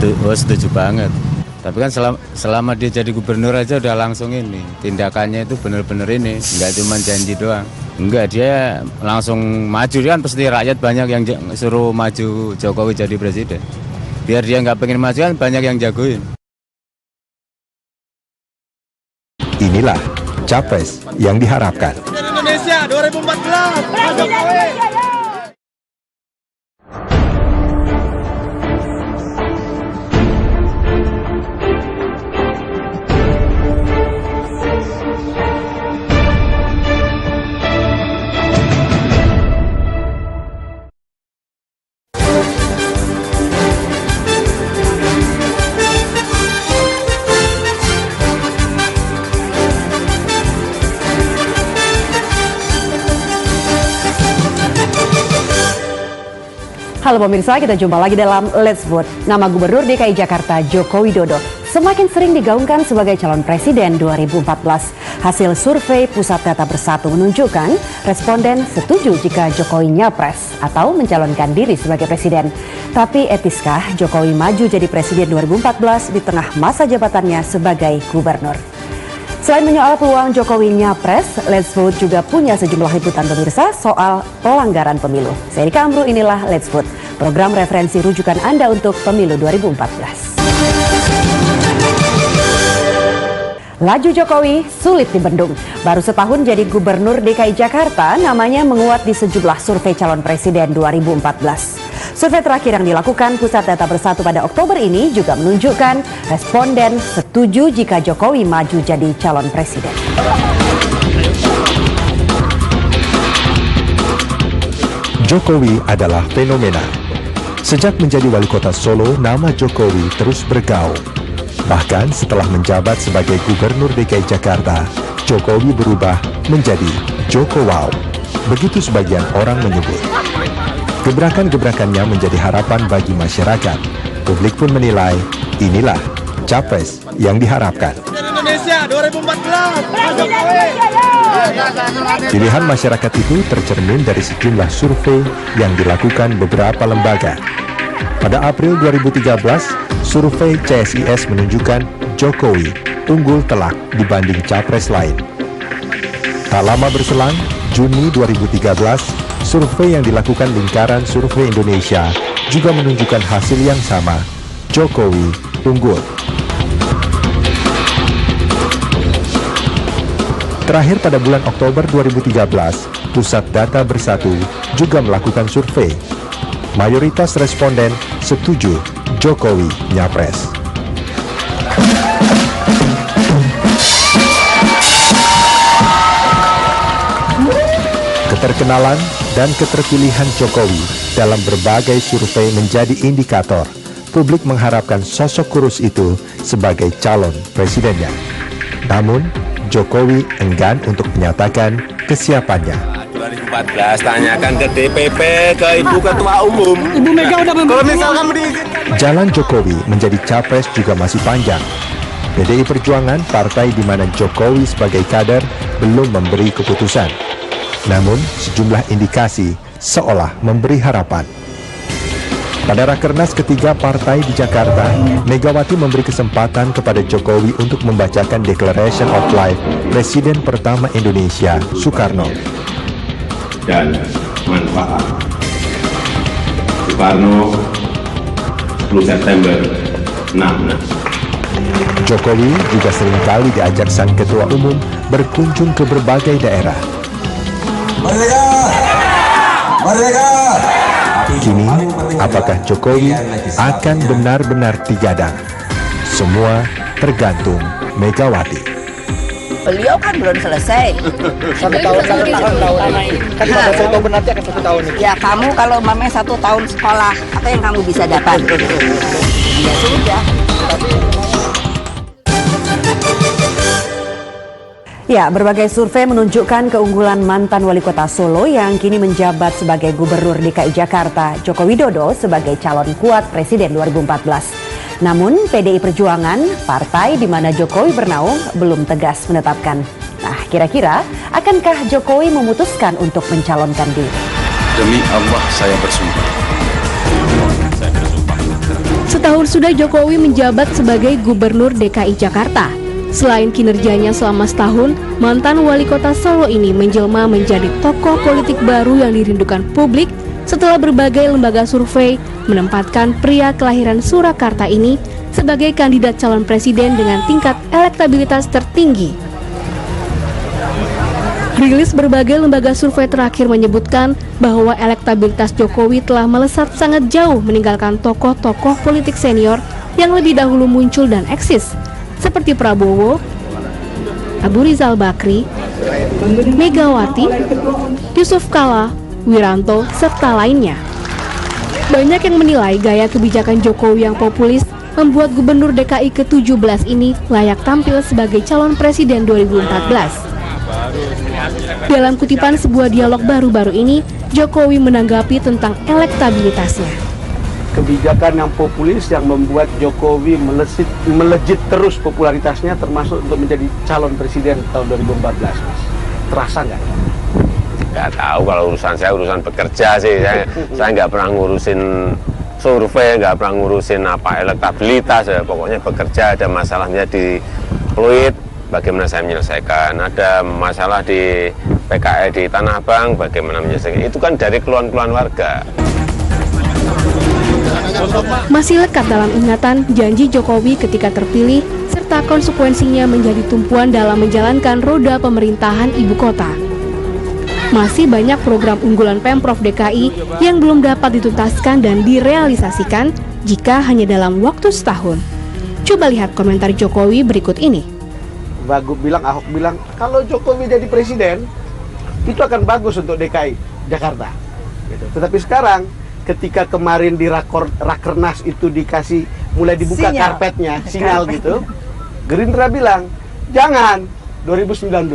Setuju banget. Tapi kan selama dia jadi gubernur aja udah langsung ini. Tindakannya itu bener-bener ini, nggak cuma janji doang. Enggak, dia langsung maju. Dia kan pasti rakyat banyak yang suruh maju Jokowi jadi presiden. Biar dia nggak pengen maju kan banyak yang jagoin. Inilah capres yang diharapkan. Indonesia 2014. Jokowi. Halo pemirsa, kita jumpa lagi dalam Let's Vote. Nama Gubernur DKI Jakarta Joko Widodo semakin sering digaungkan sebagai calon presiden 2014. Hasil survei Pusat Data Bersatu menunjukkan responden setuju jika Jokowi nyapres atau mencalonkan diri sebagai presiden. Tapi etiskah Jokowi maju jadi presiden 2014 di tengah masa jabatannya sebagai gubernur? Selain menyoal peluang Jokowi nyapres, Let's Vote juga punya sejumlah liputan pemirsa soal pelanggaran pemilu. Saya Rika Amru, inilah Let's Vote, program referensi rujukan Anda untuk pemilu 2014. Laju Jokowi sulit dibendung. Baru setahun jadi gubernur DKI Jakarta, namanya menguat di sejumlah survei calon presiden 2014. Survei terakhir yang dilakukan Pusat Data Bersatu pada Oktober ini juga menunjukkan responden setuju jika Jokowi maju jadi calon presiden. Jokowi adalah fenomena. Sejak menjadi wali kota Solo, nama Jokowi terus bergaung. Bahkan setelah menjabat sebagai gubernur DKI Jakarta, Jokowi berubah menjadi Joko Wow. Begitu sebagian orang menyebut. Gebrakan-gebrakannya menjadi harapan bagi masyarakat. Publik pun menilai inilah capres yang diharapkan. Indonesia 2014. Jokowi. Pilihan masyarakat itu tercermin dari sejumlah survei yang dilakukan beberapa lembaga. Pada April 2013, survei CSIS menunjukkan Jokowi unggul telak dibanding capres lain. Tak lama berselang, Juni 2013, survei yang dilakukan Lingkaran Survei Indonesia juga menunjukkan hasil yang sama, Jokowi unggul. Terakhir pada bulan Oktober 2013, Pusat Data Bersatu juga melakukan survei. Mayoritas responden setuju Jokowi nyapres. Keterkenalan dan keterpilihan Jokowi dalam berbagai survei menjadi indikator publik mengharapkan sosok kurus itu sebagai calon presidennya. Namun, Jokowi enggan untuk menyatakan kesiapannya. 2014 tanyakan ke DPP, ke Ibu Ketua Umum. Ibu Mega udah Kalau misalkan diizinkan. Jalan Jokowi menjadi capres juga masih panjang. PDI Perjuangan, partai di mana Jokowi sebagai kader, belum memberi keputusan. Namun, sejumlah indikasi seolah memberi harapan. Pada Rakernas ketiga partai di Jakarta, Megawati memberi kesempatan kepada Jokowi untuk membacakan Declaration of Life Presiden pertama Indonesia, Soekarno. Dan manfaat. Soekarno 10 September 66. Jokowi juga seringkali diajak sang ketua umum berkunjung ke berbagai daerah. Merdeka! Merdeka! Kini, apakah Jokowi akan benar-benar digadang? Semua tergantung Megawati. Beliau kan belum selesai. 1 tahun. Kan pada saya tahu nanti akan 1 tahun. Ya kamu kalau umpamanya 1 tahun sekolah, apa yang kamu bisa dapat? Ya sudah. Ya, berbagai survei menunjukkan keunggulan mantan wali kota Solo yang kini menjabat sebagai gubernur DKI Jakarta, Joko Widodo, sebagai calon kuat presiden 2014. Namun, PDI Perjuangan, partai di mana Jokowi bernaung, belum tegas menetapkan. Nah, kira-kira akankah Jokowi memutuskan untuk mencalonkan diri? Demi Allah saya bersumpah. Setahun sudah Jokowi menjabat sebagai Gubernur DKI Jakarta. Selain kinerjanya selama setahun, mantan wali kota Solo ini menjelma menjadi tokoh politik baru yang dirindukan publik setelah berbagai lembaga survei menempatkan pria kelahiran Surakarta ini sebagai kandidat calon presiden dengan tingkat elektabilitas tertinggi. Rilis berbagai lembaga survei terakhir menyebutkan bahwa elektabilitas Jokowi telah melesat sangat jauh meninggalkan tokoh-tokoh politik senior yang lebih dahulu muncul dan eksis, seperti Prabowo, Abu Rizal Bakri, Megawati, Yusuf Kala, Wiranto, serta lainnya. Banyak yang menilai gaya kebijakan Jokowi yang populis membuat Gubernur DKI ke-17 ini layak tampil sebagai calon presiden 2014. Dalam kutipan sebuah dialog baru-baru ini, Jokowi menanggapi tentang elektabilitasnya. Kebijakan yang populis yang membuat Jokowi melejit terus popularitasnya, termasuk untuk menjadi calon presiden tahun 2014. Terasa nggak? Nggak tahu, kalau urusan saya urusan bekerja sih. Saya nggak pernah ngurusin survei, nggak pernah ngurusin elektabilitas. Ya. Pokoknya bekerja, ada masalahnya di Pluit, bagaimana saya menyelesaikan. Ada masalah di PKE di Tanah Abang, bagaimana menyelesaikan. Itu kan dari keluhan-keluhan warga. Masih lekat dalam ingatan janji Jokowi ketika terpilih, serta konsekuensinya menjadi tumpuan dalam menjalankan roda pemerintahan ibu kota. Masih banyak program unggulan Pemprov DKI yang belum dapat dituntaskan dan direalisasikan jika hanya dalam waktu setahun. Coba lihat komentar Jokowi berikut ini. Wagub bilang, Ahok bilang, kalau Jokowi jadi presiden, itu akan bagus untuk DKI Jakarta. Gitu. Tetapi sekarang, ketika kemarin di Rakernas itu dikasih, mulai dibuka karpetnya, sinyal gitu, Gerindra bilang, jangan 2019.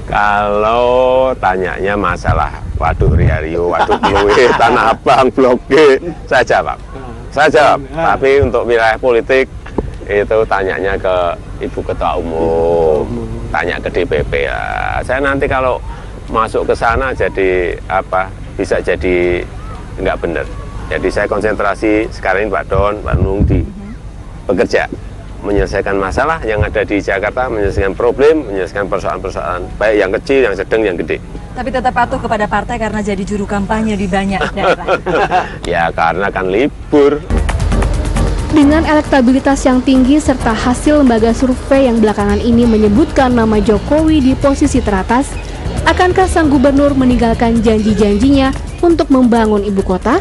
Kalau tanyanya masalah Waduk Riario, Waduk Pluit, Tanah Abang, Blok G, saya jawab. Saya jawab, tapi untuk wilayah politik, itu tanyanya ke Ibu Ketua Umum, tanya ke DPP ya. Saya nanti kalau masuk ke sana jadi apa, bisa jadi nggak benar. Jadi saya konsentrasi sekarang ini Pak Don, Pak Nung di bekerja, menyelesaikan masalah yang ada di Jakarta, menyelesaikan problem, menyelesaikan persoalan-persoalan, baik yang kecil, yang sedang, yang gede. Tapi tetap patuh kepada partai karena jadi juru kampanye di banyak daerah. Ya karena kan libur. Dengan elektabilitas yang tinggi serta hasil lembaga survei yang belakangan ini menyebutkan nama Jokowi di posisi teratas, akankah sang gubernur meninggalkan janji-janjinya untuk membangun ibu kota?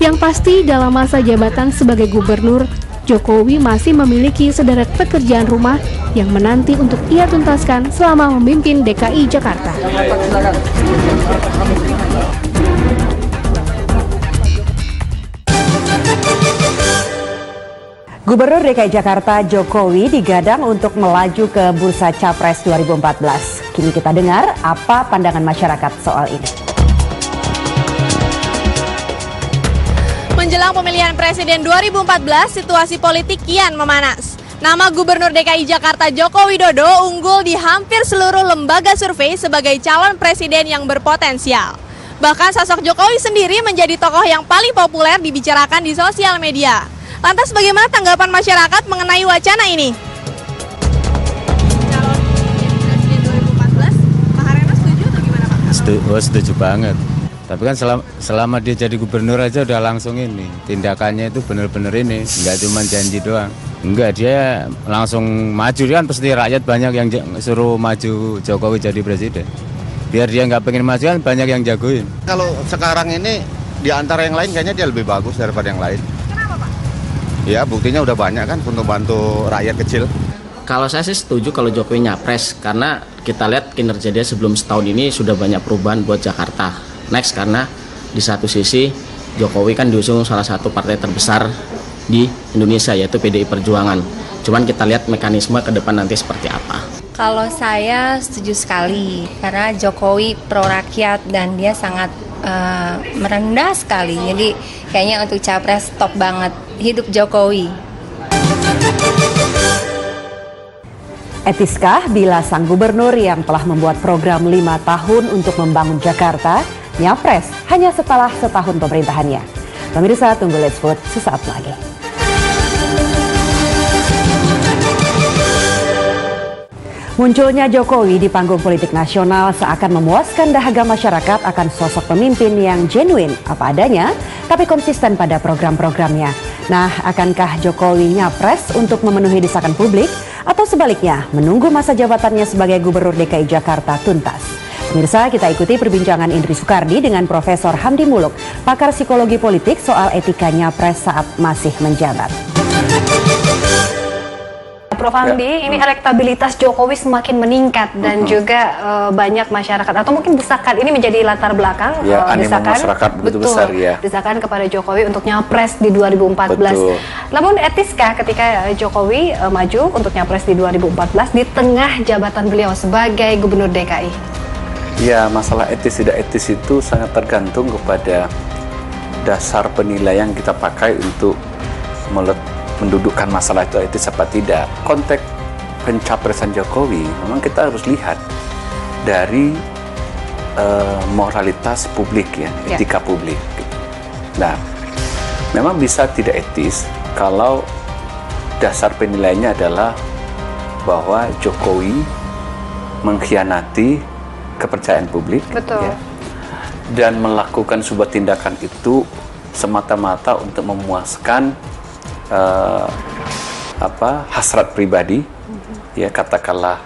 Yang pasti dalam masa jabatan sebagai gubernur, Jokowi masih memiliki sederet pekerjaan rumah yang menanti untuk ia tuntaskan selama memimpin DKI Jakarta. Gubernur DKI Jakarta Jokowi digadang untuk melaju ke Bursa Capres 2014. Kini kita dengar apa pandangan masyarakat soal ini. Menjelang pemilihan Presiden 2014, situasi politik kian memanas. Nama Gubernur DKI Jakarta Joko Widodo unggul di hampir seluruh lembaga survei sebagai calon presiden yang berpotensial. Bahkan sosok Jokowi sendiri menjadi tokoh yang paling populer dibicarakan di sosial media. Lantas bagaimana tanggapan masyarakat mengenai wacana ini? Calon presiden 2014, Pak Harena setuju atau gimana Pak? Setuju banget. Tapi kan selama dia jadi gubernur aja udah langsung ini. Tindakannya itu bener-bener ini, nggak cuma janji doang. Enggak, dia langsung maju. Dia kan pasti rakyat banyak yang suruh maju Jokowi jadi presiden. Biar dia nggak pengen maju kan banyak yang jagoin. Kalau sekarang ini di antara yang lain kayaknya dia lebih bagus daripada yang lain. Ya buktinya udah banyak kan untuk bantu rakyat kecil. Kalau saya sih setuju kalau Jokowi nyapres, karena kita lihat kinerja dia sebelum setahun ini sudah banyak perubahan buat Jakarta. Next, karena di satu sisi Jokowi kan diusung salah satu partai terbesar di Indonesia yaitu PDI Perjuangan. Cuman kita lihat mekanisme ke depan nanti seperti apa. Kalau saya setuju sekali karena Jokowi pro rakyat dan dia sangat merendah sekali. Jadi kayaknya untuk capres top banget. Hidup Jokowi. Etiskah bila sang gubernur yang telah membuat program 5 tahun untuk membangun Jakarta nyapres hanya setelah setahun pemerintahannya? Pemirsa, tunggu Let's Vote sesaat lagi. Munculnya Jokowi di panggung politik nasional seakan memuaskan dahaga masyarakat akan sosok pemimpin yang genuine apa adanya, tapi konsisten pada program-programnya. Nah, akankah Jokowi nyapres untuk memenuhi desakan publik atau sebaliknya menunggu masa jabatannya sebagai Gubernur DKI Jakarta tuntas? Pemirsa, kita ikuti perbincangan Indri Soekardi dengan Profesor Hamdi Muluk, pakar psikologi politik soal etika nyapres saat masih menjabat. Prof. Hamdi, ini elektabilitas Jokowi semakin meningkat dan juga banyak masyarakat atau mungkin desakan ini menjadi latar belakang animo masyarakat begitu besar ya. Desakan kepada Jokowi untuk nyapres di 2014. Namun etiskah ketika Jokowi maju untuk nyapres di 2014 di tengah jabatan beliau sebagai Gubernur DKI? Ya, masalah etis tidak etis itu sangat tergantung kepada dasar penilaian kita pakai untuk mendudukkan masalah itu etis apa tidak. Konteks pencapresan Jokowi memang kita harus lihat dari moralitas publik ya, etika publik. Nah, memang bisa tidak etis kalau dasar penilaiannya adalah bahwa Jokowi mengkhianati kepercayaan publik. Betul. Ya, dan melakukan sebuah tindakan itu semata-mata untuk memuaskan hasrat pribadi, ya katakanlah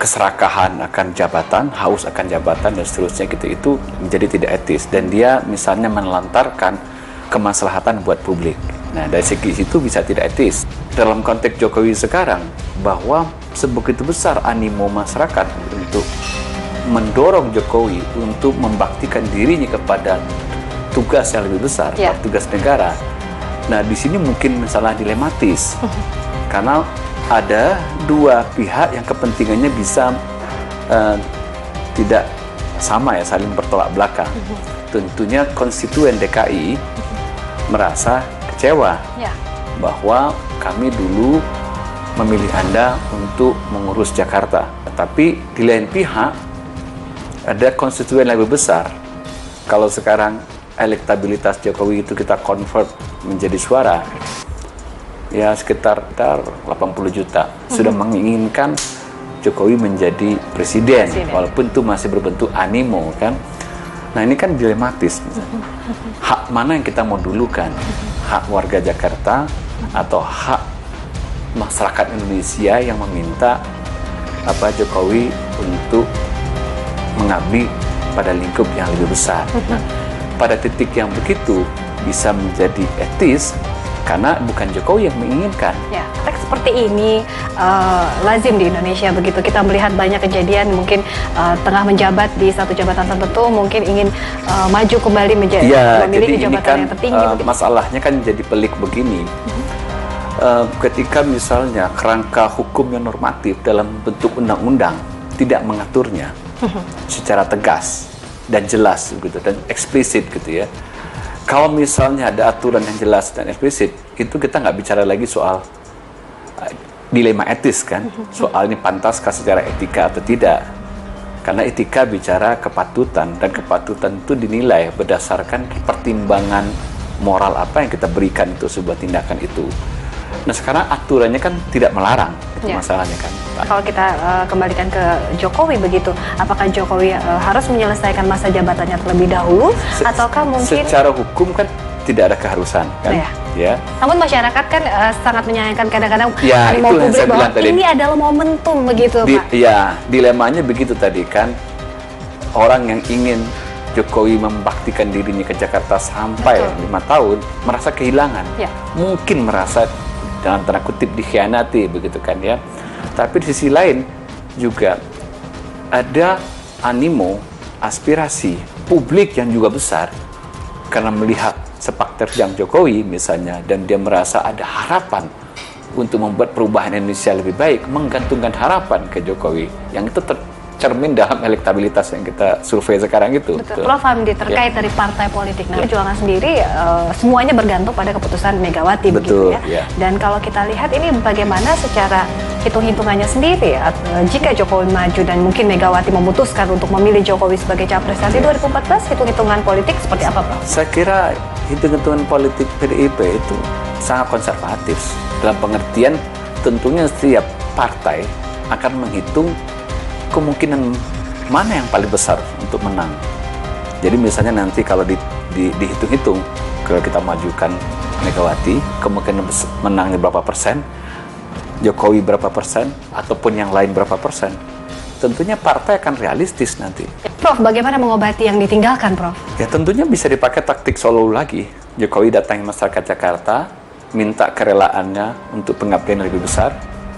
keserakahan akan jabatan, haus akan jabatan dan seterusnya gitu, itu menjadi tidak etis dan dia misalnya menelantarkan kemaslahatan buat publik. Nah, dari segi itu bisa tidak etis. Dalam konteks Jokowi sekarang, bahwa sebegitu besar animo masyarakat untuk mendorong Jokowi untuk membaktikan dirinya kepada tugas yang lebih besar, tugas negara. Nah, di sini mungkin masalah dilematis karena ada dua pihak yang kepentingannya bisa tidak sama ya, saling bertolak belakang. Tentunya konstituen DKI merasa kecewa bahwa kami dulu memilih Anda untuk mengurus Jakarta, tapi di lain pihak ada konstituen yang lebih besar. Kalau sekarang elektabilitas Jokowi itu kita convert menjadi suara, ya sekitar 80 juta sudah menginginkan Jokowi menjadi presiden, walaupun itu masih berbentuk animo kan. Nah, ini kan dilematis. Hak mana yang kita mau dulukan? Hak warga Jakarta atau hak masyarakat Indonesia yang meminta Jokowi untuk mengabdi pada lingkup yang lebih besar. Pada titik yang begitu bisa menjadi etis karena bukan Jokowi yang menginginkan. Ya, konteks seperti ini lazim di Indonesia begitu. Kita melihat banyak kejadian mungkin tengah menjabat di satu jabatan tertentu mungkin ingin maju kembali menjadi memiliki jabatan kan, yang tertinggi. Masalahnya kan jadi pelik begini. Ketika misalnya kerangka hukum yang normatif dalam bentuk undang-undang tidak mengaturnya secara tegas dan jelas gitu dan eksplisit gitu ya. Kalau misalnya ada aturan yang jelas dan eksplisit, itu kita nggak bicara lagi soal dilema etis kan, soal ini pantaskah secara etika atau tidak. Karena etika bicara kepatutan dan kepatutan itu dinilai berdasarkan pertimbangan moral apa yang kita berikan untuk sebuah tindakan itu. Nah, sekarang aturannya kan tidak melarang, itu masalahnya kan. Kalau kita kembalikan ke Jokowi begitu, apakah Jokowi harus menyelesaikan masa jabatannya terlebih dahulu, ataukah mungkin secara hukum kan tidak ada keharusan kan? Ya. Namun masyarakat kan sangat menyayangkan kadang-kadang animo publik bahwa ini adalah momentum begitu, Pak. Ya, dilemanya begitu tadi kan. Orang yang ingin Jokowi membaktikan dirinya ke Jakarta sampai 5 tahun merasa kehilangan, mungkin merasa dalam tanda kutip dikhianati begitu kan ya. Tapi di sisi lain juga ada animo, aspirasi publik yang juga besar karena melihat sepak terjang Jokowi misalnya, dan dia merasa ada harapan untuk membuat perubahan Indonesia lebih baik, menggantungkan harapan ke Jokowi yang itu cermin dalam elektabilitas yang kita survei sekarang itu. Betul. Prof Hamdi, terkait dari partai politik, nah perjuangan sendiri semuanya bergantung pada keputusan Megawati, begitu ya. Dan kalau kita lihat ini bagaimana secara hitung-hitungannya sendiri, jika Jokowi maju dan mungkin Megawati memutuskan untuk memilih Jokowi sebagai capres nanti 2014, hitung-hitungan politik seperti apa, Prof? Saya kira hitung-hitungan politik PDIP itu sangat konservatif, dalam pengertian tentunya setiap partai akan menghitung kemungkinan mana yang paling besar untuk menang. Jadi misalnya nanti kalau dihitung-hitung, kalau kita majukan Megawati, kemungkinan menangnya berapa persen, Jokowi berapa persen, ataupun yang lain berapa persen, tentunya partai akan realistis nanti. Prof, bagaimana mengobati yang ditinggalkan, Prof? Ya tentunya bisa dipakai taktik Solo lagi. Jokowi datangi masyarakat Jakarta, minta kerelaannya untuk pengabdian yang lebih besar,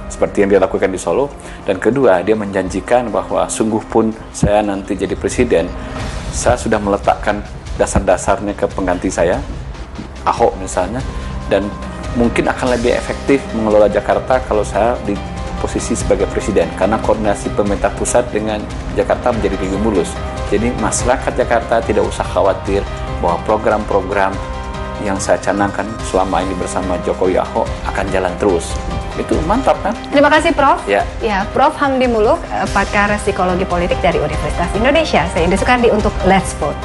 seperti yang dia lakukan di Solo. Dan kedua, dia menjanjikan bahwa sungguh pun saya nanti jadi presiden, saya sudah meletakkan dasar-dasarnya ke pengganti saya, Ahok misalnya, dan mungkin akan lebih efektif mengelola Jakarta kalau saya di posisi sebagai presiden, karena koordinasi pemerintah pusat dengan Jakarta menjadi lebih mulus. Jadi masyarakat Jakarta tidak usah khawatir bahwa program-program yang saya canangkan selama ini bersama Jokowi Ahok akan jalan terus. Itu mantap kan? Terima kasih, Prof. Ya, Prof Hamdi Muluk, pakar psikologi politik dari Universitas Indonesia. Saya Indi Sukardi untuk Let's Vote.